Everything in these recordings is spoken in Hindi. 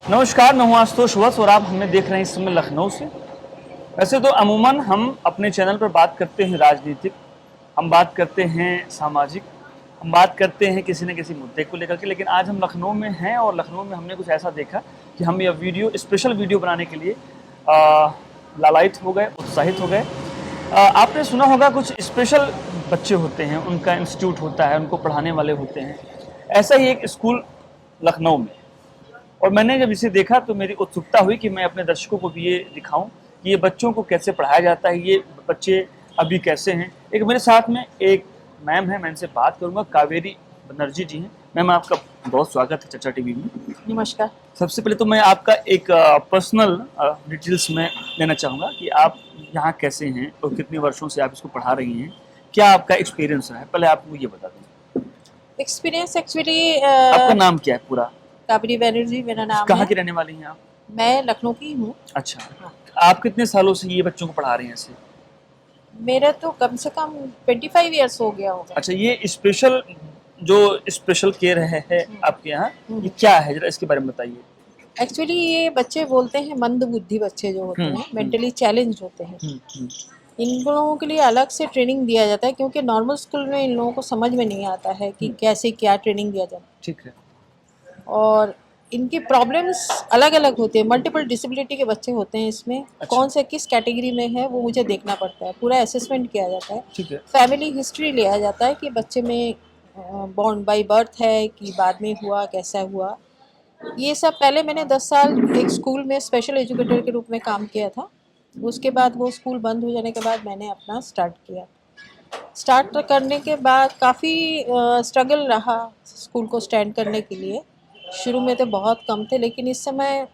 नमस्कार, मैं हूं आशुतोष वत्स और आप हमें देख रहे हैं इस समय लखनऊ से। वैसे तो अमूमन हम अपने चैनल पर बात करते हैं राजनीतिक, हम बात करते हैं सामाजिक, हम बात करते हैं किसी न किसी मुद्दे को लेकर के, लेकिन आज हम लखनऊ में हैं और लखनऊ में हमने कुछ ऐसा देखा कि हम यह स्पेशल वीडियो बनाने के लिए लालायित हो गए, उत्साहित हो गए। आपने सुना होगा कुछ स्पेशल बच्चे होते हैं, उनका इंस्टीट्यूट होता है, उनको पढ़ाने वाले होते हैं। ऐसा ही एक स्कूल लखनऊ में, और मैंने जब इसे देखा तो मेरी उत्सुकता हुई कि मैं अपने दर्शकों को भी ये दिखाऊं कि ये बच्चों को कैसे पढ़ाया जाता है, ये बच्चे अभी कैसे हैं। एक मेरे साथ में एक मैम है, मैं इनसे बात करूंगा। कावेरी बनर्जी जी हैं। मैम, आपका बहुत स्वागत है चर्चा टीवी में। नमस्कार। सबसे पहले तो मैं आपका एक पर्सनल डिटेल्स में लेना चाहूँगा कि आप यहाँ कैसे हैं और कितने वर्षों से आप इसको पढ़ा रही हैं, क्या आपका एक्सपीरियंस रहा है, पहले आप मुझे ये बता दें। एक्सपीरियंस एक्चुअली आपका नाम क्या है पूरा? काबरी बनर्जी मेरा नाम कहाँ है। की रहने वाली हैं आप? मैं लखनऊ की हूँ। अच्छा, आप कितने सालों से ये बच्चों को पढ़ा रहे हैं ऐसे? मेरा तो कम से कम 25 इयर्स हो गया होगा। अच्छा, ये स्पेशल केयर है आपके यहाँ, ये क्या है, जरा इसके बारे में बताइए। एक्चुअली ये बच्चे बोलते हैं मंद बुद्धि बच्चे जो होते हैं, मेंटली चैलेंज होते हैं। इन लोगों के लिए अलग से ट्रेनिंग दिया जाता है क्योंकि नॉर्मल स्कूल में इन लोगों को समझ में नहीं आता है कि कैसे क्या ट्रेनिंग दिया जाए। ठीक है। और इनकी प्रॉब्लम्स अलग अलग होती है, मल्टीपल डिसेबिलिटी के बच्चे होते हैं इसमें। अच्छा। कौन से किस कैटेगरी में है वो मुझे देखना पड़ता है, पूरा असेसमेंट किया जाता है। ठीक है। फैमिली हिस्ट्री लिया जाता है कि बच्चे में बॉर्न बाय बर्थ है कि बाद में हुआ, कैसा हुआ। ये सब पहले मैंने 10 साल एक स्कूल में स्पेशल एजुकेटर के रूप में काम किया था। उसके बाद वो स्कूल बंद हो जाने के बाद मैंने अपना स्टार्ट करने के बाद काफ़ी स्ट्रगल रहा स्कूल को स्टैंड करने के लिए। शुरू में तो बहुत कम थे, लेकिन इस समय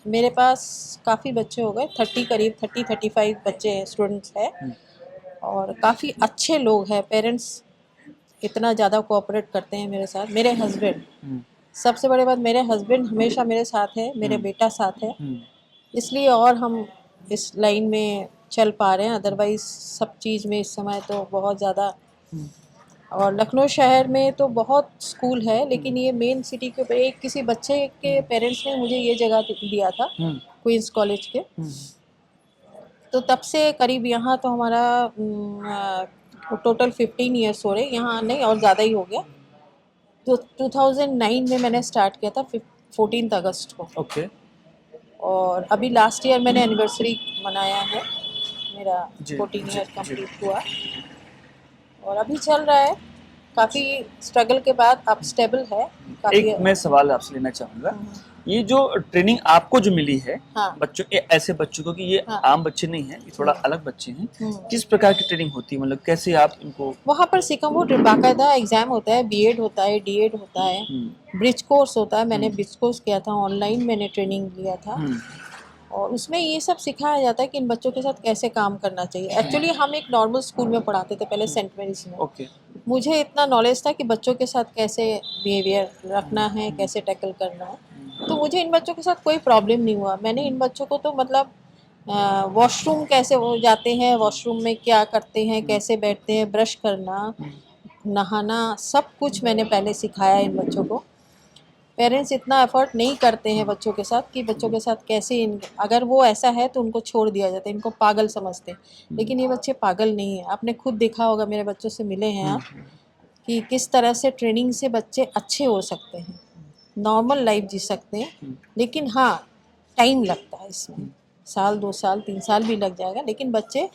मेरे पास काफ़ी बच्चे हो गए, 35 बच्चे स्टूडेंट्स हैं और काफ़ी अच्छे लोग हैं। पेरेंट्स इतना ज़्यादा कोऑपरेट करते हैं मेरे साथ। मेरे हस्बैंड, सबसे बड़ी बात, मेरे हस्बैंड हमेशा मेरे साथ है, मेरे बेटा साथ है, इसलिए और हम इस लाइन में चल पा रहे हैं। अदरवाइज सब चीज़ में इस समय तो बहुत ज़्यादा। और लखनऊ शहर में तो बहुत स्कूल है, लेकिन ये मेन सिटी के ऊपर एक किसी बच्चे के पेरेंट्स ने मुझे ये जगह दिया था क्वींस कॉलेज के। तो तब से करीब यहाँ तो हमारा टोटल 15 ईयर्स हो रहे यहाँ, नहीं और ज़्यादा ही हो गया। तो 2009 में मैंने स्टार्ट किया था 14 अगस्त को। ओके। और अभी लास्ट ईयर मैंने एनिवर्सरी मनाया है, मेरा 14 जी ईयर जी। कंप्लीट हुआ और अभी चल रहा है। काफ़ी स्ट्रगल के बाद अब स्टेबल है काफ़ी। एक मैं सवाल आपसे लेना चाहूँगा, ये जो ट्रेनिंग आपको जो मिली है, हाँ। बच्चों के, ऐसे बच्चों को कि ये हाँ। आम बच्चे नहीं हैं, ये थोड़ा अलग बच्चे हैं, किस प्रकार की ट्रेनिंग होती है, मतलब कैसे आप इनको? वहाँ पर सीखा, वो बाकायदा एग्ज़ाम होता है, बीएड होता है, डीएड होता है, ब्रिज कोर्स होता है। मैंने ब्रिज कोर्स किया था, ऑनलाइन मैंने ट्रेनिंग लिया था और उसमें ये सब सिखाया जाता है कि इन बच्चों के साथ कैसे काम करना चाहिए। एक्चुअली हम एक नॉर्मल स्कूल में पढ़ाते थे पहले, सेंट मेरीज में। ओके। मुझे इतना नॉलेज था कि बच्चों के साथ कैसे बिहेवियर रखना है, कैसे टैकल करना है, तो मुझे इन बच्चों के साथ कोई प्रॉब्लम नहीं हुआ। मैंने इन बच्चों को तो मतलब वॉशरूम कैसे वो जाते हैं, वॉशरूम में क्या करते हैं, कैसे बैठते हैं, ब्रश करना, नहाना, सब कुछ मैंने पहले सिखाया इन बच्चों को। पेरेंट्स इतना एफर्ट नहीं करते हैं बच्चों के साथ कि बच्चों के साथ कैसे अगर वो ऐसा है तो उनको छोड़ दिया जाता है, इनको पागल समझते हैं। लेकिन ये बच्चे पागल नहीं हैं। आपने खुद देखा होगा, मेरे बच्चों से मिले हैं आप, कि किस तरह से ट्रेनिंग से बच्चे अच्छे हो सकते हैं, नॉर्मल लाइफ जी सकते हैं। लेकिन हाँ, टाइम लगता है इसमें, साल 2 साल 3 साल भी लग जाएगा, लेकिन बच्चे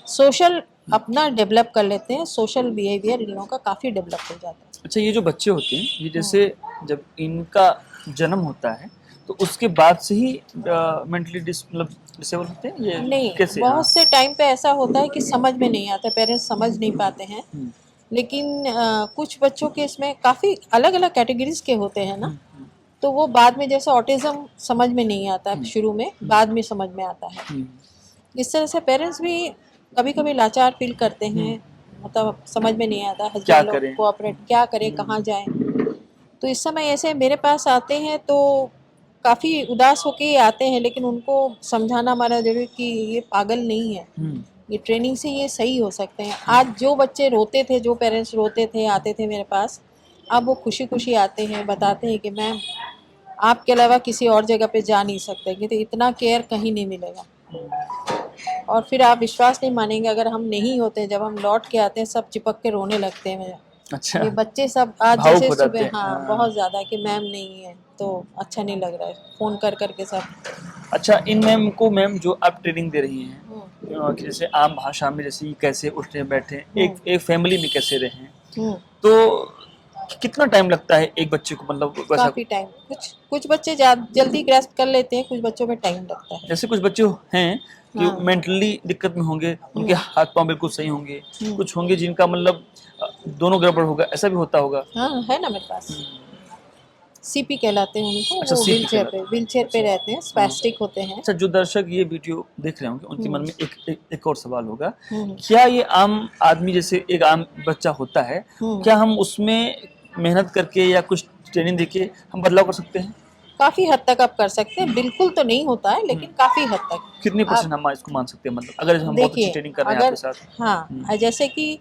सोशल अपना डेवलप कर लेते हैं। सोशल बिहेवियर इन लोगों का काफ़ी डेवलप हो जाता है। अच्छा, ये जो बच्चे होते हैं, ये जैसे जब इनका जन्म होता है तो उसके बाद से ही मेंटली मतलब डिसेबल होते हैं, ये नहीं, कैसे? हाँ। बहुत से टाइम पे ऐसा होता है कि समझ में नहीं आता, पेरेंट्स समझ नहीं पाते हैं। लेकिन कुछ बच्चों के इसमें काफ़ी अलग अलग कैटेगरीज के होते हैं ना, तो वो बाद में, जैसे ऑटिज़म समझ में नहीं आता है शुरू में, बाद में समझ में आता है। इस तरह से पेरेंट्स भी कभी कभी लाचार फील करते हैं, मतलब समझ में नहीं आता, क्या हस्बैंड लोग करें? कोऑपरेट क्या करें, कहाँ जाएं। तो इस समय ऐसे मेरे पास आते हैं तो काफ़ी उदास होके ही आते हैं, लेकिन उनको समझाना हमारा जरूरी कि ये पागल नहीं है, ये ट्रेनिंग से ये सही हो सकते हैं। आज जो बच्चे रोते थे, जो पेरेंट्स रोते थे, आते थे मेरे पास, अब वो खुशी खुशी आते हैं, बताते हैं कि मैम आपके अलावा किसी और जगह पे जा नहीं सकते, कि तो इतना केयर कहीं नहीं मिलेगा। और फिर आप विश्वास नहीं मानेंगे, अगर हम नहीं होते, जब हम लौट के आते हैं सब चिपक के रोने लगते हैं मेरे। अच्छा, ये बच्चे सब आज भावुक जैसे हो जाते सुबह, हैं। हाँ बहुत ज़्यादा, कि मैम नहीं है तो अच्छा नहीं लग रहा है, फ़ोन कर करके सब। अच्छा, इन मैम को, मैम जो आप ट्रेनिंग दे रही हैं, हम्म, कि जैसे आम भाषा में जैसे कैसे उठने बैठे, एक हम्म, एक फैमिली में कैसे रहें, हम्म। तो कितना टाइम लगता है एक बच्चे को, मतलब वैसा? काफ़ी टाइम, कुछ कुछ बच्चे जल्दी ग्रैस्प कर लेते हैं, कुछ बच्चों में टाइम लगता है। जैसे कुछ बच्चे हैं कि हाँ। मेंटली दिक्कत में होंगे, उनके हम्म, हाथ पांव बिल्कुल सही होंगे, हम्म। कुछ होंगे जिनका मतलब दोनों गड़बड़ होगा, ऐसा भी होता होगा। हाँ, है ना मेरे पास। सीपी कहलाते हैं उनको, अच्छा, वो सीपी व्हीलचेयर पे अच्छा। रहते हैं, हाँ। स्पैस्टिक होते हैं। अच्छा, जो दर्शक ये वीडियो देख रहे होंगे उनके मन में एक और सवाल होगा, हम्म, क्या ये आम आदमी जैसे एक आम बच्चा होता है, हम्म। क्या हम उसमें मेहनत करके या कुछ ट्रेनिंग देके हम बदलाव कर सकते हैं? काफ़ी हद तक आप कर सकते हैं, बिल्कुल तो नहीं होता है, लेकिन काफ़ी हद तक। कितनी आप परसेंट हम इसको मान सकते हैं, मतलब अगर हम बहुत अच्छी देखिए, ट्रेनिंग कर रहे हैं आपके अगर, साथ? हाँ, जैसे कि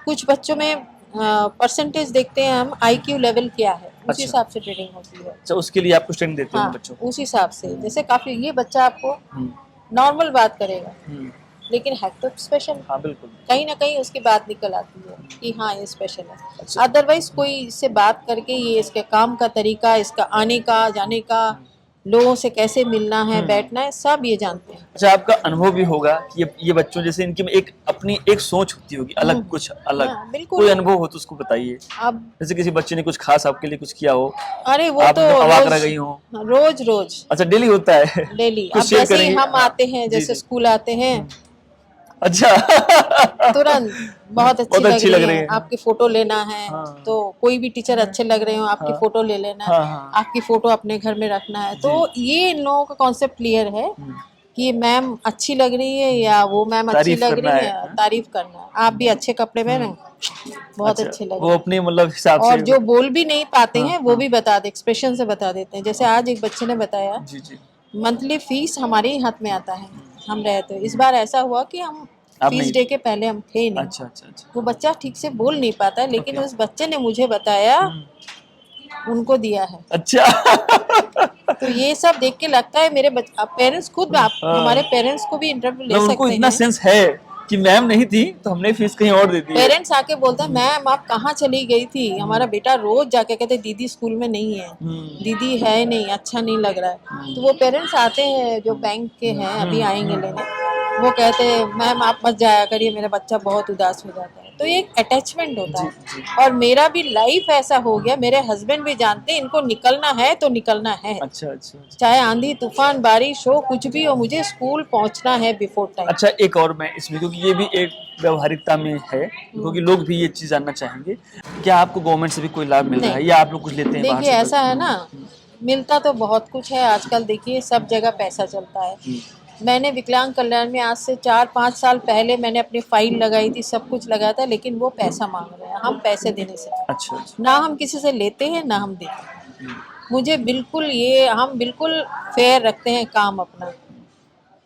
कुछ बच्चों में परसेंटेज देखते हैं हम, आईक्यू लेवल क्या है, उस अच्छा, हिसाब से ट्रेनिंग होती है। अच्छा, उसके लिए आप कुछ ट्रेनिंग देते होंगे हाँ, बच्चों को? उस हिसाब से, जैसे काफ़ी, ये बच्चा आपको हम्म, नॉर्मल बात करेगा, हम्म, लेकिन है तो स्पेशल। हाँ बिल्कुल। कहीं ना कहीं उसकी बात निकल आती है कि हाँ ये स्पेशल है। अच्छा, अदरवाइज कोई इससे बात करके, ये इसके काम का तरीका, इसका आने का जाने का, लोगों से कैसे मिलना है बैठना है, सब ये जानते हैं। अच्छा, आपका अनुभव भी होगा कि ये बच्चों जैसे इनकी में एक अपनी एक सोच होती होगी, अलग कुछ अलग, हाँ बिल्कुल। कोई अनुभव हो तो उसको बताइए। अब जैसे किसी बच्चे ने कुछ खास आपके लिए कुछ किया हो, अरे वो आप तो एकदम अवाक रह रोज, गई हो? रोज रोज अच्छा, डेली होता है? डेली। कुछ अब शेयर जैसे ही करेंगे? हम हाँ, आते हैं, जी जैसे जी। स्कूल आते हैं, अच्छा। तुरंत बहुत अच्छी बहुत लग अच्छी रही लग रही है, है। आपकी फोटो लेना है। हाँ, तो कोई भी टीचर अच्छे लग रहे हो, आपकी हाँ, फोटो ले लेना है, हाँ, हाँ, आपकी फोटो अपने घर में रखना है। तो जी। ये इन लोगों का कॉन्सेप्ट क्लियर है हम्म, कि ये मैम अच्छी लग रही है या वो मैम अच्छी तारीफ लग करना रही है, है, हाँ? तारीफ करना है। आप भी अच्छे कपड़े पहने, बहुत अच्छा, अच्छे लग वो रहे हैं। अपने मतलब हिसाब से। और जो बोल भी नहीं पाते हाँ, हैं वो हाँ, भी बता दे, एक्सप्रेशन से बता देते हैं। जैसे आज एक बच्चे ने बताया, जी जी। मंथली फीस हमारे ही हाथ में आता है, हम रहते। इस बार ऐसा हुआ कि हम आप फीस नहीं? डे के पहले हम थे नहीं। अच्छा, अच्छा, अच्छा। वो बच्चा ठीक से बोल नहीं पाता, लेकिन ओके। उस बच्चे ने मुझे बताया उनको दिया है। अच्छा। तो ये सब देख के लगता है मेरे पेरेंट्स खुद, आप हाँ, हमारे पेरेंट्स को भी इंटरव्यू ले मतलब उनको सकते इतना हैं। सेंस है कि मैम नहीं थी तो हमने फीस कहीं और दे दी है। पेरेंट्स आके बोलते हैं मैम आप कहाँ चली गई थी, हमारा बेटा रोज जाके कहते दीदी स्कूल में नहीं है, दीदी है नहीं, अच्छा नहीं लग रहा है। तो वो पेरेंट्स आते हैं जो बैंक के हैं, अभी आएंगे लेने, वो कहते हैं मैम आप मत जाया करिए, मेरा बच्चा बहुत उदास हो जाता है। तो ये एक अटैचमेंट होता जी है। जी। और मेरा भी लाइफ ऐसा हो गया, मेरे हस्बैंड भी जानते हैं इनको निकलना है तो निकलना है, अच्छा, अच्छा, अच्छा। चाहे आंधी तूफान बारिश हो, कुछ भी हो, मुझे स्कूल पहुंचना है बिफोर टाइम। अच्छा, एक और मैं इसमें, क्योंकि ये भी एक व्यवहारिकता में है, क्योंकि लोग भी ये चीज़ जानना चाहेंगे, क्या आपको गवर्नमेंट से भी कोई लाभ मिल रहा है नहीं, या आप लोग कुछ लेते हैं बाहर देखिए से? ऐसा है ना, मिलता तो बहुत कुछ है आजकल। देखिए सब जगह पैसा चलता है। मैंने विकलांग कल्याण में आज से 4-5 साल पहले मैंने अपनी फाइल लगाई थी, सब कुछ लगाया था, लेकिन वो पैसा मांग रहे हैं, हम पैसे देने से, अच्छा, अच्छा। ना हम किसी से लेते हैं ना हम देते हैं। मुझे बिल्कुल ये, हम बिल्कुल फेयर रखते हैं काम अपना।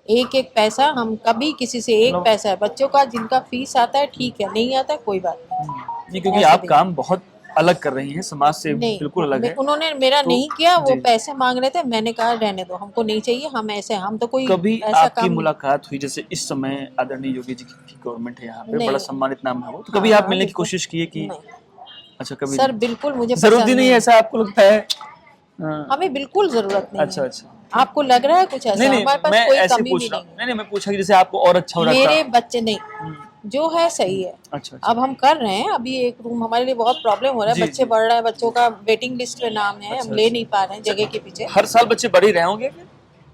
एक एक पैसा हम कभी किसी से, एक मतलब पैसा है बच्चों का जिनका फीस आता है ठीक है, नहीं आता कोई बात नहीं, नहीं, क्योंकि ऐसे आप भी काम बहुत अलग कर रही हैं, समाज से बिल्कुल अलग नहीं। है। उन्होंने मेरा तो नहीं किया, वो जी, पैसे मांग रहे थे, मैंने कहा रहने दो, हमको नहीं चाहिए, हम ऐसे, हम तो कोई कभी ऐसा आपकी काम नहीं। मुलाकात हुई, जैसे इस समय आदरणीय योगी जी की गवर्नमेंट है यहाँ पे, बड़ा नहीं, सम्मानित नाम है वो, तो हाँ कभी आप हाँ मिलने की बिल्कुल। कोशिश की है कि? नहीं अच्छा, कभी सर, नहीं? बिल्कुल मुझे जरूरत ही पसंद नहीं है, नहीं। ऐसा आपको लगता है? हाँ, हमें बिल्कुल जरूरत नहीं अच्छा, है। अच्छा। आपको लग रहा है कुछ नहीं ऐसा, नहीं, हमारे पास मैं कोई ऐसे कमी भी पूछ रहा नहीं हूँ, है। नहीं नहीं, मैं पूछा कि जैसे आपको और अच्छा हो रहा मेरे था। बच्चे नहीं, जो है सही है। अच्छा, अच्छा। अब हम कर रहे हैं, अभी एक रूम हमारे लिए बहुत प्रॉब्लम हो रहा है, जी बच्चे जी। बढ़ रहे हैं, बच्चों का वेटिंग लिस्ट में नाम है, हम अच्छा, ले नहीं अच्छा। पा रहे हैं अच्छा, जगह के पीछे। हर साल बच्चे बढ़ ही रहे होंगे फिर?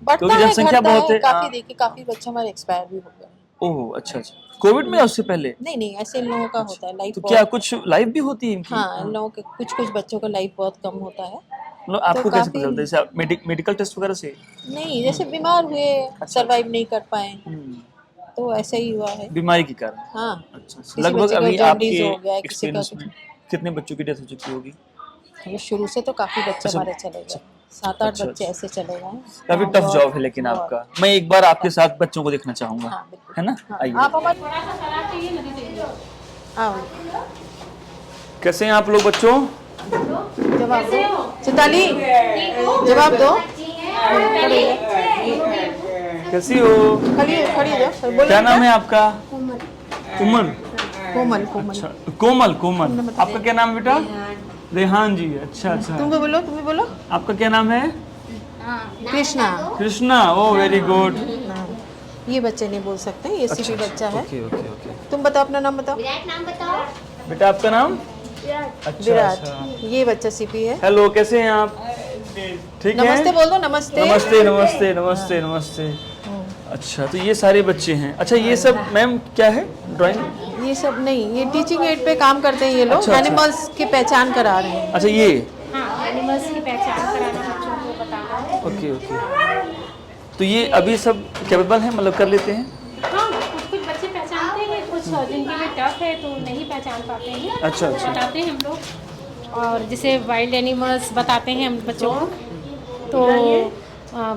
बढ़ता क्योंकि है जनसंख्या घटता बहुत है है, काफी। हाँ। देखिए काफी बच्चे हमारे एक्सपायर भी हो गए हैं। ओह, अच्छा अच्छा। कोविड में या उससे पहले? नहीं नहीं, ऐसे इन लोगों का होता है, अच्छा, लाइफ तो क्या बहुत, कुछ लाइफ भी होती है इनकी? हाँ इन लोगों के कुछ कुछ बच्चों का लाइफ बहुत कम होता है। मतलब तो आपको कैसे पता काफी, चलता है, जैसे आप मेडिकल टेस्ट वगैरह से? नहीं जैसे बीमार हुए, अच्छा, अच्छा। सरवाइव नहीं कर पाए, तो ऐसे ही हुआ है। बीमारी के कारण? हाँ, अच्छा, अच्छा। किसी लगभग बच्चे को अभी जॉन्डिस आपके हो गया है, किसी का एक्सपीरियंस कुछ। में कितने बच्चों की डेथ हो चुकी होगी? ये शुरू से तो काफी बच्चे अच्छा, हमारे चले अच्छा, गए, 7-8 अच्छा, बच्चे अच्छा। ऐसे चले गए हैं। तो काफी हम टफ जॉब बहुत है लेकिन बहुत आपका। मैं एक बार आपके साथ बच्चों को देखना चाहूंगा, हाँ बिल्कुल। है ना? हाँ, आइए। आप हमारे, आओ। कैसे हैं आप लोग बच्चों? जवाब दो चिताली, जवाब दो। कैसी हो? खड़ी खड़ी हो, बोलो क्या नाम है आपका? कोमल। कोमल कोमल। अच्छा, कोमल कोमल। आपका क्या नाम है बेटा? रेहान जी। अच्छा अच्छा। तुम भी बोलो, तुम भी बोलो। आपका क्या नाम है? कृष्णा। कृष्णा। ओ वेरी गुड। ये बच्चे नहीं बोल सकते, ये सीपी बच्चा है। Okay okay okay. तुम बताओ अपना नाम बताओ। बेटा आपका नाम? अच्छा विराट। अच्छा। ये बच्चा सीपी है। हेलो, कैसे हैं आप? ठीक है। नमस्ते बोल दो, नमस्ते। नमस्ते नमस्ते नमस्ते नमस्ते। अच्छा, तो ये सारे बच्चे हैं। अच्छा, ये सब मैम क्या है? ड्राइंग? ये सब नहीं, ये टीचिंग एड पे काम करते हैं ये लोग। अच्छा, अच्छा। एनिमल्स की पहचान करा रहे हैं। अच्छा, ये एनिमल्स की पहचान कराना बच्चों को बताना है। Okay okay. तो ये अभी सब कैपेबल हैं, मतलब कर लेते हैं? हाँ, कुछ कुछ बच्चे पहचानते हैं, कुछ जिनके लिए टफ है तो नहीं पहचान पाते हैं। अच्छा, अच्छा। बताते हैं हम लोग, और जैसे वाइल्ड एनिमल्स बताते हैं हम बच्चों को, तो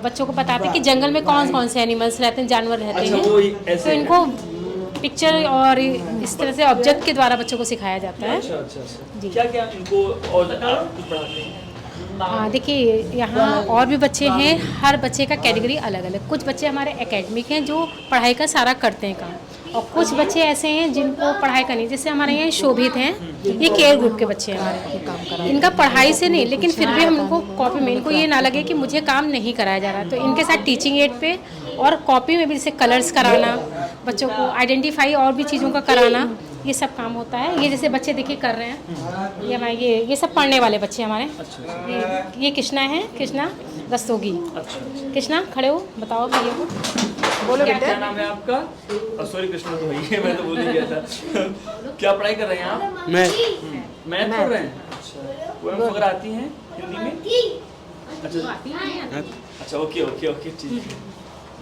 बच्चों को बताते हैं कि जंगल में कौन कौन से एनिमल्स रहते हैं, जानवर रहते अच्छा, हैं। वो तो ऐसे है। इनको पिक्चर और इस तरह से ऑब्जेक्ट के द्वारा बच्चों को सिखाया जाता है। अच्छा अच्छा अच्छा। जी। क्या क्या इनको और आप कुछ पढ़ाते हैं? देखिए, यहाँ और भी बच्चे हैं, हर बच्चे का कैटेगरी अलग अलग। कुछ बच्चे हमारे एकेडमिक हैं जो पढ़ाई का सारा करते हैं काम, और कुछ बच्चे ऐसे हैं जिनको पढ़ाई का नहीं। जैसे हमारे यहाँ शोभित हैं, ये केयर ग्रुप के बच्चे हैं हमारे। इनका पढ़ाई से नहीं, लेकिन फिर भी हम इनको कॉपी में, इनको ये ना लगे कि मुझे काम नहीं कराया जा रहा, तो इनके साथ टीचिंग एड पे और कॉपी में भी जैसे कलर्स कराना, बच्चों को आइडेंटिफाई और भी चीज़ों का कराना, ये सब काम होता है। ये जैसे बच्चे देखिए कर रहे हैं, ये हमारे ये सब पढ़ने वाले बच्चे हमारे। ये कृष्णा है, कृष्णा रस्तोगी। कृष्णा खड़े हो, बताओ भैया को। बोलो क्या बेटे। नाम है आपका? सॉरी कृष्णा तो भैया, मैं तो भूल ही गया था। क्या पढ़ाई कर रहे हैं आप? मैथ पढ़ रहे हैं। अच्छा, पोएम्स वगैरह आती हैं हिंदी में? अच्छा अच्छा, ओके ओके ओके, ठीक है।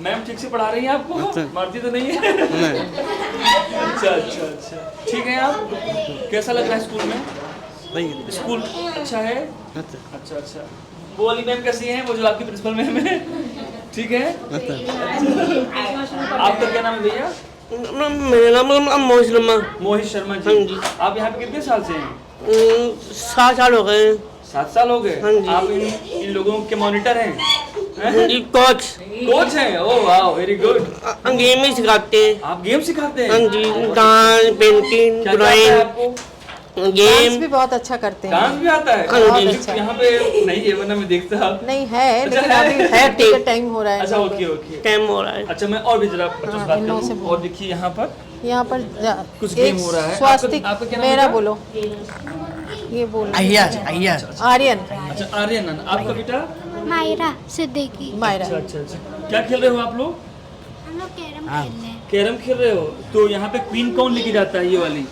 मैम ठीक से पढ़ा रही हैं आपको? मारती तो नहीं है? अच्छा अच्छा अच्छा, ठीक है। आप कैसा लग रहा है स्कूल में? स्कूल अच्छा है? अच्छा अच्छा। वो वाली मैम कैसी हैं, वो जो आपकी प्रिंसिपल मैम है? ठीक है। आपका क्या नाम है भैया? मेरा नाम मोहित शर्मा। मोहित शर्मा हाँ जी। जी। आप यहाँ पे कितने साल से हैं? 7 साल हो गए। 7 साल हो गए। हाँ जी। आप इन लोगों के मॉनिटर हैं? जी, कोच। कोच हैं? ओह वाह, वेरी गुड। गेम ही सिखाते हैं। आप गेम सिखाते हैं? हाँ जी, डांस, पेंटिंग, क्या आता है ड्राइंग, आपको? Dance game. भी बहुत अच्छा करते हैं। डांस भी आता है? हाँ जी। म्यूजिक यहाँ पे नहीं है, वरना मैं देखता। नहीं है, अच्छा, लेकिन है। अभी है, टिकट टाइम हो रहा है। अच्छा, ओके ओके। टाइम हो रहा है। अच्छा, मैं और भी जरा बच्चों से बात इन लोगों से करूँ। बोलो। और देखिए यहाँ पर यहाँ पर कुछ एक गेम हो रहा है। स्वास्तिक, आपका क्या नाम मेरा बेटा? बोलो, ये बोलो। अय्यर आर्यन। अच्छा, आर्यन। आपका बेटा? मायरा सिद्दीकी। मायरा। अच्छा अच्छा अच्छा। क्या खेल रहे हो आप लोग? हम लोग कैरम खेल रहे हैं। कैरम खेल रहे हो? तो यहाँ पे क्वीन कौन लेके जाता है? ये वाली,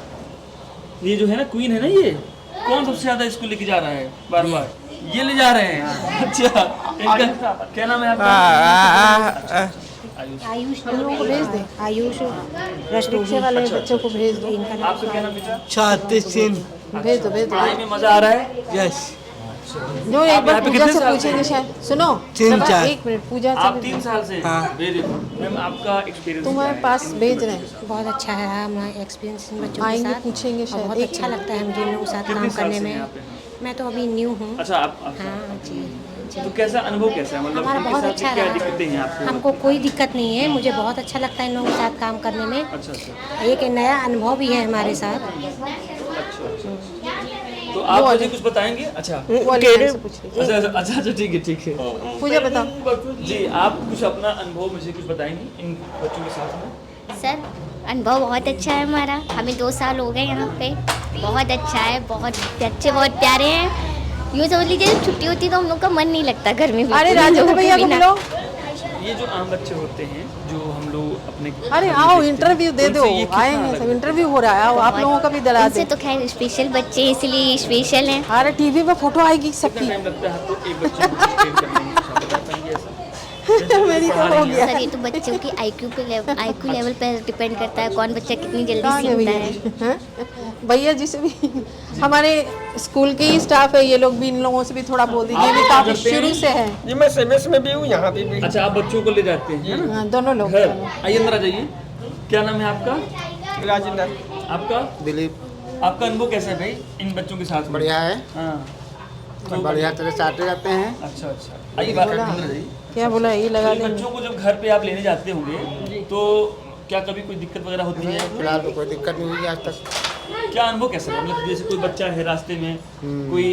ये जो है ना क्वीन है ना, ये कौन सबसे ज्यादा इसको लेके जा रहा है बार बार? ये ले जा रहे हैं। अच्छा, इनका क्या नाम है आपका? आयुष हम लोगों को भेज दे, आयुष रिक्शे वाले बच्चों को भेज दो, आपका क्या नाम बेटा? छाती सिंह भेज दो, भेज पढ़ाई दो। में मजा आ रहा है? यस जो एक आप बार यहाँ पे पूजा कितने से साल से पूछेंगे हैं? शायद। सुनो, 3-4 एक मिनट, पूजा आप से 3 साल से हैं? हाँ। Very good. मैम, आपका एक्सपीरियंस तुम्हारे पास भेज रहे हैं, बहुत अच्छा है हमारा एक्सपीरियंस इन बच्चों के आएंगे साथ, पूछेंगे और शायद। बहुत एक अच्छा लगता है मुझे इन लोगों के साथ कितने काम साल करने से में। हैं यहाँ पे? मैं तो अभी न्यू हूँ। अच्छा, आप हाँ जी। तो कैसा अनुभव कैसा है? मतलब हमारा इनके बहुत साथ अच्छा क्या रहा। दिक्कतें हैं आपको? हमको कोई दिक्कत नहीं है, मुझे बहुत अच्छा लगता है इन लोगों के साथ काम करने में। अच्छा अच्छा एक नया अनुभव भी है हमारे साथ। तो आप मुझे कुछ बताएंगे? अच्छा वो वाली मैम से पूछ लीजिए। अच्छा अच्छा अच्छा अच्छा, ठीक है ठीक है। पूजा बताओ। जी, आप कुछ अपना अनुभव मुझे कुछ बताएंगी इन बच्चों के साथ में? सर, अनुभव बहुत अच्छा है हमारा। हमें 2 साल हो गए यहाँ पे। बहुत अच्छा है, बहुत बच्चे बहुत प्यारे हैं। यूँ समझ लीजिए, जब छुट्टी होती है तो हम लोग का मन नहीं लगता घर में। अरे राजेंद्र भैया को मिलो। ये जो आम बच्चे होते हैं, जो हम लोग अपने अरे आओ, इंटरव्यू दे दो, आएंगे सब, इंटरव्यू हो रहा है, आओ, आप लोगों का भी डरा इनसे दे। तो खैर स्पेशल बच्चे, इसलिए स्पेशल हैं। अरे टीवी पे फोटो आएगी सबकी। टाइम लगता है आपको एक बच्चे को ट्रेन करने में? अच्छा, बता पाएंगे ऐसा? मेरी तो हो गया। सर, ये तो बच्चों की IQ लेवल पर डिपेंड करता है, कौन बच्चा कितनी जल्दी कहाँ गए सीखता भैया है। जी? हैं? भैया जी से भी, हमारे स्कूल के ही स्टाफ है ये लोग भी, इन लोगों से भी थोड़ा बोल दीजिए, ये भी काफी शुरू से है। जी, मैं सेमेस में भी हूँ, यहाँ पे भी। अच्छा, आप बच्चों को ले जाते हैं, है ना? हाँ, दोनों लोग। घर आइए, अंदर आ जाइए। क्या नाम है आपका? राजेंद्र। आपका? दिलीप आपका अनुभव कैसा है भाई इन बच्चों के साथ में? बढ़िया है, हाँ तो बढ़िया तरह से आते जाते हैं। अच्छा अच्छा। आइए बात करते हैं। क्या बोला, ये लगा तो इन देंगे। बच्चों को जब घर पे आप लेने जाते होंगे तो क्या कभी कोई दिक्कत वगैरह होती है? फिलहाल तो कोई दिक्कत नहीं हुई आज तक। क्या अनुभव कैसा है? मतलब जैसे कोई बच्चा है रास्ते में कोई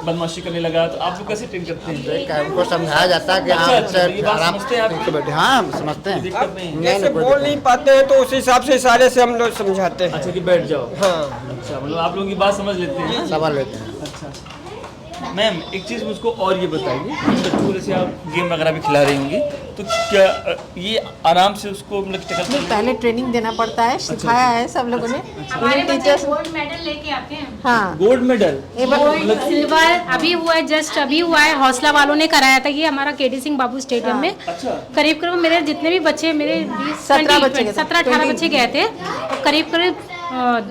बदमाशी करने लगा तो आप लोग कैसे ट्रेन करते हैं? उनको समझाया जाता है कि अच्छा, आप अच्छा, ये बात आराम समझते हैं आप? से बैठे। हाँ समझते हैं। दिक्कत नहीं है। जैसे बोल नहीं पाते हैं तो उस हिसाब से इशारे से हम लोग समझाते हैं। अच्छा कि बैठ जाओ। हाँ। अच्छा मतलब आप लोगों की बात समझ लेते हैं। सवाल लेते हैं। अच्छा मैम एक चीज़ मुझको और ये बताइए, बच्चों को जैसे आप गेम वगैरह भी खिला रही होंगी तो क्या ये आराम से उसको मतलब टैकल नहीं, पहले ट्रेनिंग देना पड़ता है, सिखाया है सब लोगों ने। हमारे टीचर्स, गोल्ड मेडल लेके आते हैं। हाँ गोल्ड मेडल? गोल्ड सिल्वर अभी हुआ है, जस्ट अभी हुआ है। हौसला वालों ने कराया था ये हमारा केडी सिंह बाबू स्टेडियम में। अच्छा करीब करीब मेरे जितने भी बच्चे मेरे 17 बच्चे गए थे। 17-18 बच्चे गए थे और करीब करीब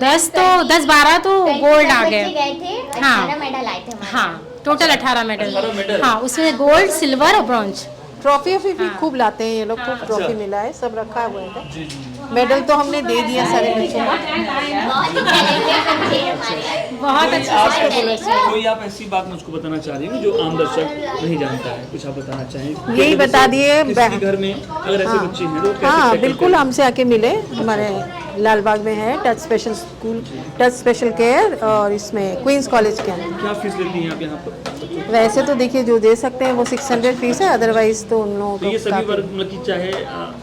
10-12 तो गोल्ड आ गए। थे, हाँ। 18 मेडल आए थे हमारे। हाँ टोटल 18 मेडल। 18 मेडल? हाँ उसमें गोल्ड सिल्वर और ब्रॉन्ज। ट्रॉफी भी खूब लाते हैं ये लोग, खूब ट्रॉफी मिला है, सब रखा हुआ है। मेडल तो हमने दे दिया सारे बच्चों को। बहुत ही talented बच्चे हैं हमारे। बहुत अच्छा। कोई आप ऐसी बात मुझको बताना चाह रही हैं जो आम दर्शक नहीं जानता है, कुछ आप बताना चाहें? यही बता दिए। किसी घर में अगर ऐसे बच्चे हैं तो कैसे हाँ tackle बिल्कुल, हमसे आके मिले। हमारे लालबाग में है touch special school, touch special care, और इसमें क्वींस कॉलेज के अंदर। क्या फीस लेती हैं आप यहाँ पर? वैसे तो देखिए जो दे सकते हैं वो 600 फीस है, अदरवाइज तो उन लोगों तो ये को सभी काफी- वर्ग मतलब कि चाहे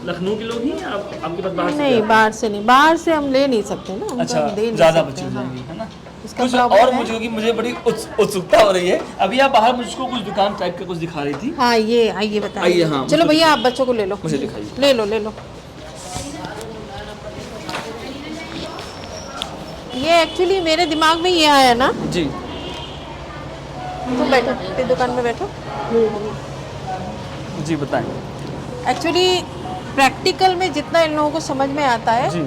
लखनऊ के लोग ही हैं, आपके पास बाहर से नहीं, बाहर से नहीं, बाहर से हम ले नहीं सकते ना, उनको अच्छा हम दे नहीं ज़्यादा सकते, बच्चे हो हाँ। जाएंगे है ना? इसका कुछ प्रॉब्लम और है। मुझे होगी, मुझे बड़ी उत्सुकता हो रही है। अभी आप बाहर मुझको कुछ दुकान टाइप का कुछ दिखा रही थी। हाँ ये आइए बताइए। आइए, हाँ, चलो मुझे भैया आप बच्चों को ले लो, मुझे दिखाइए। ले लो ले लो। ये एक्चुअली मेरे दिमाग में ये आया ना, जी तुम बैठो फिर दुकान में बैठो। जी बताएं। एक्चुअली प्रैक्टिकल में जितना इन लोगों को समझ में आता है, जी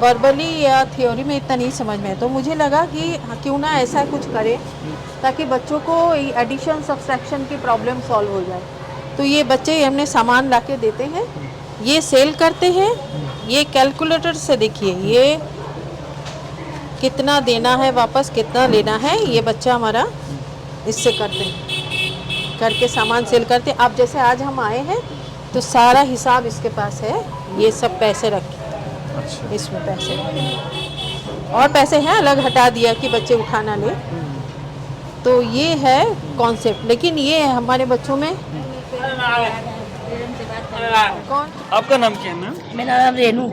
वर्बली या थ्योरी में इतना नहीं समझ में है, तो मुझे लगा कि क्यों ना ऐसा कुछ करें ताकि बच्चों को एडिशन सब्सट्रैक्शन की प्रॉब्लम सॉल्व हो जाए। तो ये बच्चे हमने सामान ला के देते हैं, ये सेल करते हैं। ये कैलकुलेटर से देखिए ये कितना देना है वापस, कितना लेना है, ये बच्चा हमारा इससे करते हैं, करके सामान सेल करते हैं। अब जैसे आज हम आए हैं तो सारा हिसाब इसके पास है, ये सब पैसे रखे, अच्छा इसमें पैसे और पैसे हैं अलग हटा दिया कि बच्चे उठा ना ले। तो ये है कॉन्सेप्ट, लेकिन ये है हमारे बच्चों में कौन। आपका नाम क्या है मैम? मेरा नाम रेनू।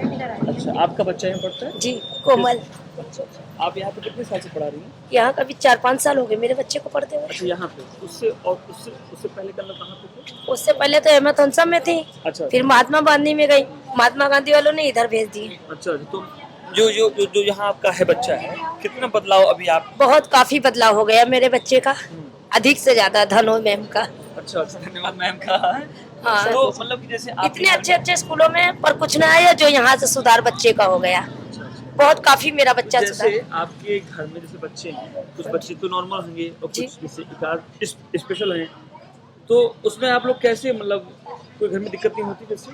अच्छा आपका बच्चा यहाँ पढ़ता है? जी कोमल। अच्छा अच्छा। आप यहाँ पे कितने साल से पढ़ा रही हैं? यहाँ का भी 4-5 साल हो गए मेरे बच्चे को पढ़ते हुए। अच्छा यहाँ पे उससे पहले कल कहाँ पे थे? उससे पहले तो एमेथोनसा में थी, अच्छा फिर महात्मा गांधी में गई, महात्मा गांधी वालों ने इधर भेज दिए। अच्छा तो जो यहाँ आपका है बच्चा है, कितना बदलाव अभी आप? बहुत काफी बदलाव हो गया मेरे बच्चे का, अधिक से ज्यादा धनो मैम का। अच्छा अच्छा धन्यवाद मैम का। हाँ। तो मतलब कि जैसे आप इतने अच्छे अच्छे स्कूलों में पर कुछ ना आया जो यहाँ से सुधार बच्चे का हो गया। बहुत काफी मेरा बच्चा जैसे सुधार। आपके घर में जैसे बच्चे हैं, कुछ बच्चे तो नॉर्मल होंगे और जी। कुछ जैसे एकाध स्पेशल हैं, तो उसमें आप लोग कैसे मतलब कोई घर में दिक्कत नहीं होती? जैसे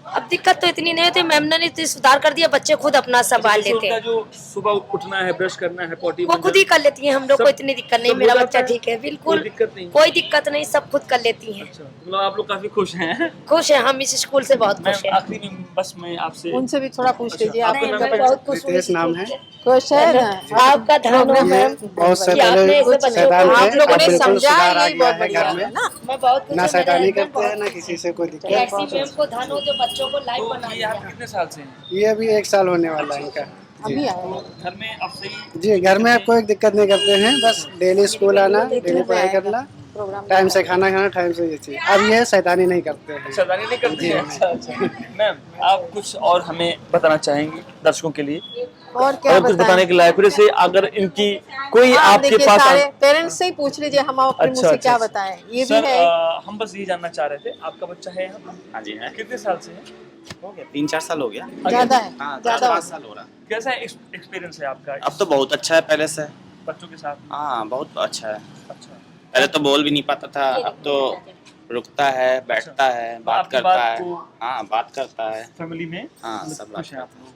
अब दिक्कत तो इतनी नहीं होती, मैम ने इतनी सुधार कर दिया, बच्चे खुद अपना संभाल जैसे लेते उनका हैं, जो सुबह उठना है, ब्रश करना है, पॉटी वो खुद ही कर लेती हैं। हम लोग को सब- इतनी दिक्कत नहीं, सब मेरा हो जाता बच्चा है? ठीक है, बिल्कुल कोई दिक्कत नहीं? कोई दिक्कत नहीं, सब खुद कर लेती हैं। अच्छा मतलब आप लोग काफी खुश हैं। खुश है हम इस स्कूल से, बहुत खुश मैम है। आखिरी में बस मैं आपसे उनसे भी थोड़ा पूछ लीजिए। आपका आपका नाम मैं है? बहुत खुश हूँ। रितेश नाम है। खुश है ना? आपका धन हो मैम, बहुत से कि आपने पहले ऐसे बच्चों शैतान को- थे, आप लोगों अब ने बिल्कुल समझा, सुधार आ यही गया बहुत है बढ़िया घर है में। ना। मैं बहुत खुश ना हूँ, शैतानी मेरे करते हैं ना किसी से कोई दिक्कत। गैलेक्सी मैम को धन हो जो बच्चों को लाइव तो बना ये दिया। आप कितने साल से हैं ये अभी 1 साल होने वाला है इनका। अभी आया है। घर में? आप सही जी घर में आप कोई दिक्कत नहीं करते हैं, बस डेली स्कूल आना, डेली पढ़ाई करना, प्रोग्राम टाइम से खाना खाना, टाइम से ये चीज। अब ये शैतानी नहीं करते हैं। शैतानी नहीं करती है? अच्छा अच्छा। मैम आप कुछ और हमें बताना चाहेंगे दर्शकों के लिए? और क्या और कुछ बताने के लायक से अगर इनकी कोई हाँ, आपके देखिए, पास सारे पेरेंट्स से ही पूछ लीजिए, हम अपने मुंह से क्या बताएं। ये भी सर, है। हम बस ये जानना चाह रहे थे, आपका बच्चा है यहाँ? हाँ जी है, कितने साल से है? हो गया 3-4 साल हो गया। ज्यादा है, हाँ ज्यादा 4-5 साल हो रहा। कैसा एक्सपीरियंस है आपका अब तो बहुत अच्छा है पहले से। बच्चों के साथ? हाँ बहुत अच्छा है। अच्छा पहले तो बोल भी नहीं पाता था, अब तो रुकता है, बैठता है, बात आपकी करता बात है। को हाँ बात करता है। फैमिली में हाँ, मतलब सब खुश बात हैं आप लोग?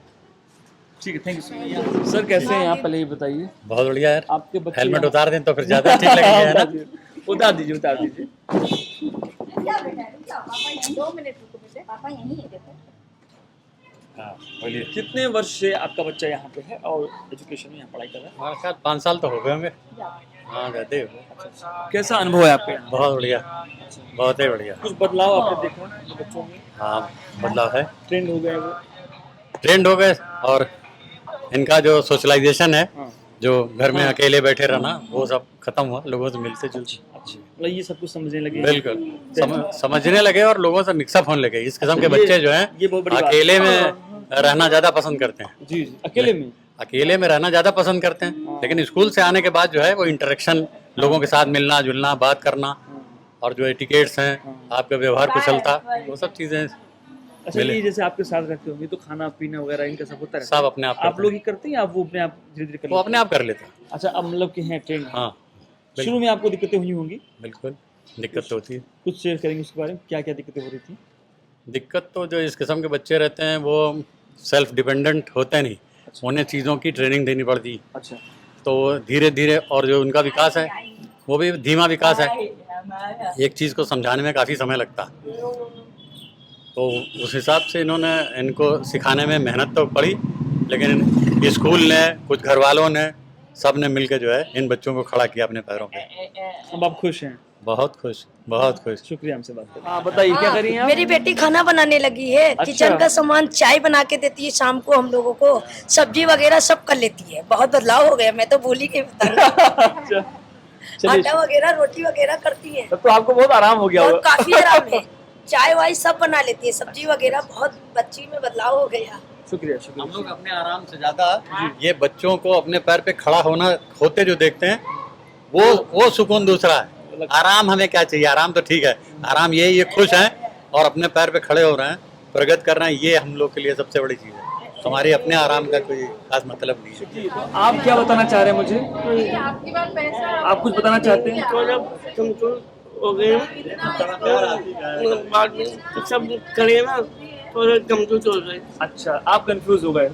ठीक है, थैंक यू सर। सर कैसे हैं आप, पहले ये बताइए। बहुत बढ़िया यार। आपके बच्चे हेलमेट यहाँ- उतार दें तो फिर ज्यादा ठीक लगेगा, है ना? उतार दीजिए, उतार दीजिए। हाँ, बोलिए। कितने वर्ष से आपका बच्चा यहाँ पे है और एजुकेशन में यहाँ पढ़ाई कर रहा हमारे साथ 5 साल तो हो गए होंगे। हाँ, रहते हो। है? कैसा अनुभव है आपके यहाँ? बहुत बढ़िया, बहुत ही बढ़िया। कुछ बदलाव आपने देखा बच्चों में? हाँ, बदलाव है, ट्रेंड हो गए वो? ट्रेंड हो गए। और इनका जो सोशलाइजेशन है, हाँ। जो घर में अकेले बैठे रहना, वो सब खत्म हुआ, लोगों से मिलते जुलते। अच्छा, मतलब ये सब कुछ समझने लगे? बिल्कुल समझने लगे और लोगों से मिक्सअप होने लगे। इस किस्म के बच्चे जो हैं ये बहुत बड़ी बात है। अकेले में रहना ज्यादा पसंद करते हैं। जी, अकेले में रहना ज्यादा पसंद करते हैं, लेकिन स्कूल से आने के बाद जो है वो इंटरेक्शन, लोगों के साथ मिलना जुलना, बात करना, और जो एटिकेट्स हैं, आपका व्यवहार कुशलता, वो सब चीजें। अच्छा, ये जैसे आपके साथ रहते होंगे तो खाना पीना वगैरह इनका सब होता है? सब अपने आप लोग ही करते हैं या वो अपने आप धीरे धीरे? वो अपने आप कर लेते हैं। अच्छा, अब मतलब कि हैं ट्रेन? हाँ, शुरू में आपको दिक्कतें हुई होंगी? बिल्कुल दिक्कत तो होती है। कुछ शेयर करेंगे उसके बारे में, क्या क्या दिक्कतें हो रही थी? दिक्कत तो जो इस किस्म के बच्चे रहते हैं वो सेल्फ डिपेंडेंट होते नहीं। अच्छा। उन्हें चीज़ों की ट्रेनिंग देनी पड़ती। अच्छा। तो धीरे धीरे, और जो उनका विकास है वो भी धीमा विकास है। एक चीज़ को समझाने में काफ़ी समय लगता, तो उस हिसाब से इनको सिखाने में मेहनत तो पड़ी, लेकिन स्कूल ने, कुछ घर वालों ने, सब ने मिलकर जो है इन बच्चों को खड़ा किया अपने पैरों पे। अब आप खुश हैं? बहुत खुश, बहुत खुश। शुक्रिया हमसे बात करने। हाँ, बताइए क्या कर रही हैं आप? मेरी बेटी खाना बनाने लगी है। अच्छा। किचन का सामान, चाय बना के देती है शाम को हम लोगों को, सब्जी वगैरह सब कर लेती है। बहुत बदलाव हो गया, मैं तो भूल ही गई बताना। अच्छा, चलिए। आटा वगैरह, रोटी वगैरह करती है। तब तो आपको बहुत आराम हो गया और होगा। काफी आराम है। चाय वाय सब बना लेती है, सब्जी वगैरह। बहुत बच्ची में बदलाव हो गया। शुक्रिया, हम लोग अपने आराम से ज्यादा ये बच्चों को अपने पैर पे खड़ा होते जो देखते हैं, वो सुकून दूसरा है। आराम हमें क्या चाहिए? आराम तो ठीक है, आराम ये खुश हैं और अपने पैर पे खड़े हो रहे हैं, प्रगति कर रहे हैं, ये हम लोग के लिए सबसे बड़ी चीज़ है। हमारे अपने आराम का कोई खास मतलब नहीं है। तो आप क्या बताना चाह रहे हैं मुझे? आप कुछ बताना चाहते हैं? हो गए बाद में सब करे ना, थोड़ा कमजोर चल रहे। अच्छा, आप कंफ्यूज हो गए,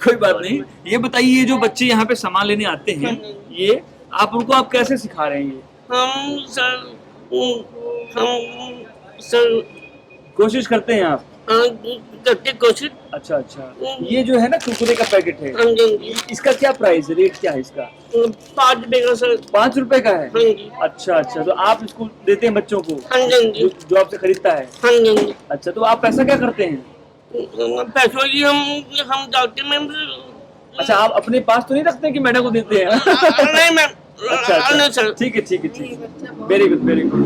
कोई बात नहीं। ये बताइए, जो बच्चे यहाँ पे सामान लेने आते हैं, ये आप कैसे सिखा रहे हैं? ये हम सर कोशिश करते हैं आप? करते कोशिश। अच्छा अच्छा। ये जो है ना कुरकुरे का पैकेट है, हाँ जी, इसका क्या प्राइस है, रेट क्या है इसका? 5 रुपए का सर। 5 रुपए का है? हाँ जी। अच्छा अच्छा, तो आप इसको देते हैं बच्चों को? हाँ जी। जो आपसे खरीदता है? हाँ जी। अच्छा, तो आप पैसा क्या करते हैं? पैसों की हम जाते में। अच्छा, आप अपने पास तो नहीं रखते कि मैडम को देते हैं? नहीं मैम। अच्छा सर, ठीक है, वेरी गुड, वेरी गुड,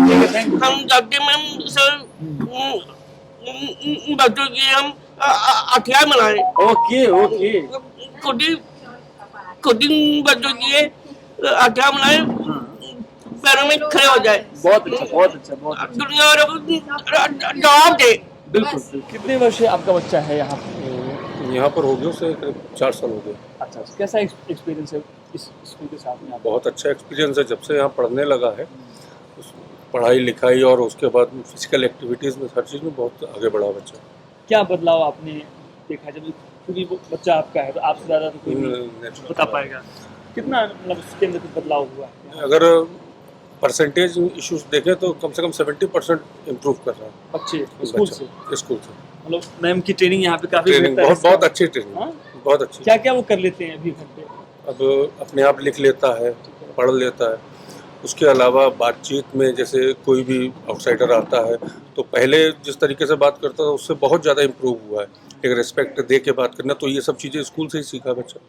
ठीक है, थैंक यू। हम जाते मैम सर, बच्चों की हम अठिया बनाए। Okay okay. खुदी बच्चों की अठिया बनाए, पैरों में खड़े हो जाए। बहुत अच्छा, बहुत अच्छा, बहुत अच्छा। दुनिया जवाब दे। बिल्कुल। कितने वर्ष से आपका बच्चा है यहाँ पर? यहाँ पर हो गया उसे करीब 4 साल हो गए। अच्छा, कैसा एक्सपीरियंस है इस स्कूल के साथ में? बहुत अच्छा एक्सपीरियंस है। जब से यहाँ पढ़ने लगा है, पढ़ाई लिखाई और उसके बाद फिजिकल एक्टिविटीज़ में, हर चीज़ में बहुत आगे बढ़ा बच्चा। क्या बदलाव आपने देखा? जब क्योंकि वो बच्चा आपका है तो आपसे ज़्यादा तो कोई नहीं बता पाएगा, कितना मतलब उसके अंदर कुछ बदलाव हुआ है? अगर परसेंटेज इश्यूज देखें तो कम से कम 70% इम्प्रूव कर रहा है बच्चे स्कूल से। मतलब मैम की ट्रेनिंग यहाँ पे काफ़ी बहुत अच्छी ट्रेनिंग, बहुत अच्छी। क्या क्या वो कर लेते हैं अभी घर पे? अब अपने आप लिख लेता है, पढ़ लेता है। उसके अलावा बातचीत में, जैसे कोई भी आउटसाइडर आता है तो पहले जिस तरीके से बात करता था उससे बहुत ज़्यादा इम्प्रूव हुआ है। एक रिस्पेक्ट दे के बात करना, तो ये सब चीज़ें स्कूल से ही सीखा बच्चा।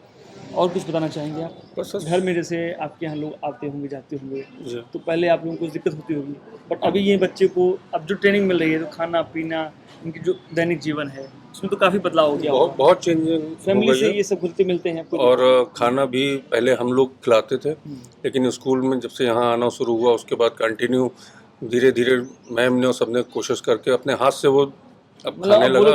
और कुछ बताना चाहेंगे आप? बस घर में जैसे आपके यहाँ लोग आते होंगे, जाते होंगे, तो पहले आप लोगों को दिक्कत होती होगी, बट अभी ये बच्चे को अब जो ट्रेनिंग मिल रही है, तो खाना पीना, इनकी जो दैनिक जीवन है, उसमें तो काफ़ी बदलाव हो गया। बहुत चेंजिंग फैमिली से ये सब घुलते मिलते हैं आपको? और खाना भी पहले हम लोग खिलाते थे, लेकिन स्कूल में जब से यहाँ आना शुरू हुआ उसके बाद कंटिन्यू धीरे धीरे मैम ने और सबने कोशिश करके अपने हाथ से वो अब खाने लगा।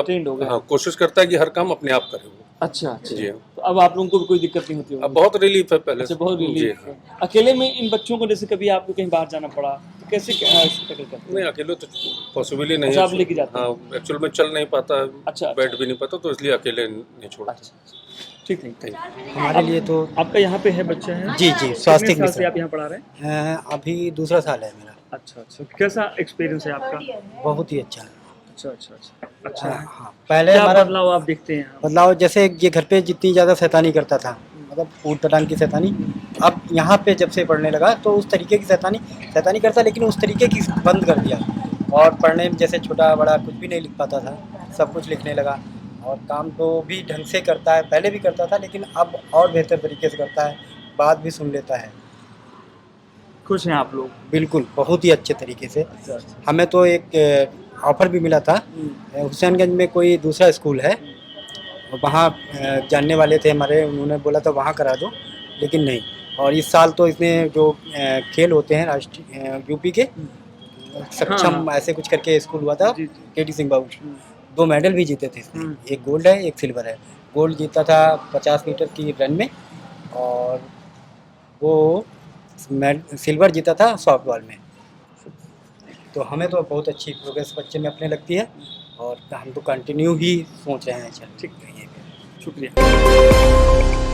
हाँ, कोशिश करता है कि हर काम अपने आप करे वो। अच्छा अच्छा। जी हाँ। तो अब आप लोगों को भी कोई दिक्कत नहीं होती अब होगी? बहुत रिलीफ है पहले अच्छा, से। बहुत जी रिलीफ हाँ। है। अकेले में इन बच्चों को जैसे कभी आपको कहीं बाहर जाना पड़ा तो कैसे टैकल करते हैं? नहीं, अकेले तो पॉसिबल ही नहीं अच्छा, है। आप लेके जाते हैं? हाँ, एक्चुअल में चल नहीं पाता है, अच्छा, बैठ भी नहीं पाता, तो इसलिए अकेले नहीं छोड़ा। अच्छा, ठीक है। Thank you. हमारे लिए तो आपका यहाँ पे है बच्चा है? जी, जी, स्वास्थ्य कितने साल मिशन। से आप यहाँ पढ़ा रहे हैं? अभी दूसरा साल है मेरा। अच्छा अच्छा, कैसा एक्सपीरियंस है आपका? बहुत ही अच्छा। अच्छा अच्छा अच्छा, अच्छा है। हाँ, पहले क्या हमारा बदलाव आप देखते हैं यहाँ? बदलाव जैसे ये घर पे जितनी ज़्यादा शैतानी करता था, मतलब ऊट पटांग की शैतानी, अब यहाँ पे जब से पढ़ने लगा तो उस तरीके की शैतानी करता, लेकिन उस तरीके की बंद कर दिया। और पढ़ने में जैसे छोटा बड़ा कुछ भी नहीं लिख पाता था, सब कुछ लिखने लगा। और काम तो भी ढंग से करता है, पहले भी करता था लेकिन अब और बेहतर तरीके से करता है, बात भी सुन लेता है। खुश हैं आप लोग? बिल्कुल, बहुत ही अच्छे तरीके से। हमें तो एक ऑफ़र भी मिला था, हुसैनगंज में कोई दूसरा स्कूल है, वहाँ जानने वाले थे हमारे, उन्होंने बोला था वहाँ करा दो, लेकिन नहीं। और इस साल तो इसने जो खेल होते हैं राष्ट्रीय यूपी के सक्षम ऐसे कुछ करके स्कूल हुआ था, केटी सिंह बाबू, 2 मेडल भी जीते थे इसने, एक गोल्ड है एक सिल्वर है। गोल्ड जीता था 50 मीटर की रन में, और वो सिल्वर जीता था सॉफ्ट बॉल में। तो हमें तो बहुत अच्छी प्रोग्रेस बच्चे में अपने लगती है, और हम तो कंटिन्यू ही सोच रहे हैं। चल ठीक है, शुक्रिया।